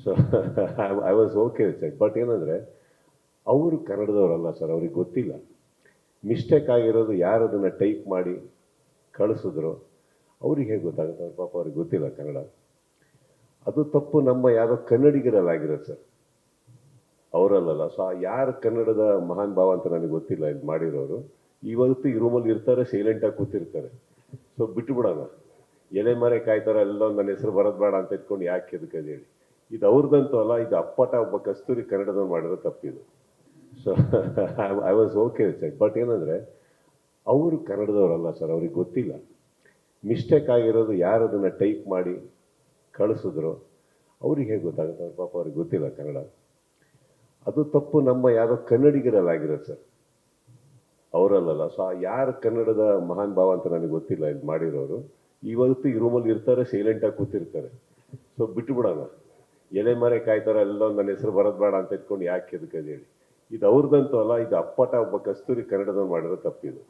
So I was okay sir. But ಏನಂದರೆ ಅವರು ಕನ್ನಡದವರಲ್ಲ sir, ಅವ್ರಿಗೆ ಗೊತ್ತಿಲ್ಲ. ಮಿಸ್ಟೇಕ್ ಆಗಿರೋದು ಯಾರು ಅದನ್ನು ಟೈಪ್ ಮಾಡಿ ಕಳಿಸಿದ್ರು ಅವ್ರಿಗೆ ಹೇಗೆ ಗೊತ್ತಾಗುತ್ತೆ? ಅವ್ರ ಪಾಪ ಅವ್ರಿಗೆ ಗೊತ್ತಿಲ್ಲ ಕನ್ನಡ. ಅದು ತಪ್ಪು ನಮ್ಮ ಯಾವುದೋ ಕನ್ನಡಿಗರಲ್ಲಾಗಿರೋದು ಸರ್, ಅವರಲ್ಲ. ಸೊ ಯಾರು ಕನ್ನಡದ ಮಹಾನ್ ಭಾವ ಅಂತ ನನಗೆ ಗೊತ್ತಿಲ್ಲ ಇದು ಮಾಡಿರೋರು. ಇವತ್ತು ಈ ರೂಮಲ್ಲಿ ಇರ್ತಾರೆ, ಸೈಲೆಂಟಾಗಿ ಕೂತಿರ್ತಾರೆ. ಸೊ ಬಿಟ್ಟುಬಿಡೋಣ, ಎಲೆ ಮರೆ ಕಾಯ್ತಾರೆ, ಎಲ್ಲ ನನ್ನ ಹೆಸರು ಬರೋದು ಬೇಡ ಅಂತ ಇಟ್ಕೊಂಡು ಯಾಕೆ ಇದಕ್ಕೆ ಹೇಳಿ. ಇದು ಅವ್ರದ್ದಂತೂ ಅಲ್ಲ, ಇದು ಅಪ್ಪಟ ಒಬ್ಬ ಕಸ್ತೂರಿ ಕನ್ನಡದವ್ರು ಮಾಡಿರೋ ತಪ್ಪಿದು. So I was okay sir. But ಏನಂದರೆ ಅವರು ಕನ್ನಡದವರಲ್ಲ ಸರ್, ಅವ್ರಿಗೆ ಗೊತ್ತಿಲ್ಲ. ಮಿಸ್ಟೇಕ್ ಆಗಿರೋದು ಯಾರು ಅದನ್ನು ಟೈಪ್ ಮಾಡಿ ಕಳಿಸಿದ್ರು ಅವ್ರಿಗೆ ಹೇಗೆ ಗೊತ್ತಾಗುತ್ತೆ? ಅವ್ರ ಪಾಪ ಅವ್ರಿಗೆ ಗೊತ್ತಿಲ್ಲ ಕನ್ನಡ. ಅದು ತಪ್ಪು ನಮ್ಮ ಯಾವುದೋ ಕನ್ನಡಿಗರಲ್ಲಾಗಿರೋದು ಸರ್, ಅವರಲ್ಲ. ಸೊ ಯಾರು ಕನ್ನಡದ ಮಹಾನ್ ಭಾವ ಅಂತ ನನಗೆ ಗೊತ್ತಿಲ್ಲ ಇದು ಮಾಡಿರೋರು. ಇವತ್ತು ಈ ರೂಮಲ್ಲಿ ಇರ್ತಾರೆ, ಸೈಲೆಂಟಾಗಿ ಕೂತಿರ್ತಾರೆ. ಸೊ ಬಿಟ್ಟುಬಿಡೋಣ, ಎಲೆ ಮರೆ ಕಾಯ್ತಾರೆ, ಎಲ್ಲ ನನ್ನ ಹೆಸರು ಬರೋದು ಬೇಡ ಅಂತ ಇಟ್ಕೊಂಡು ಯಾಕೆ ಇದಕ್ಕೆ ಹೇಳಿ. ಇದು ಅವ್ರದ್ದಂತೂ ಅಲ್ಲ, ಇದು ಅಪ್ಪಟ ಒಬ್ಬ ಕಸ್ತೂರಿ ಕನ್ನಡದವ್ರು ಮಾಡಿರೋ ತಪ್ಪಿದು.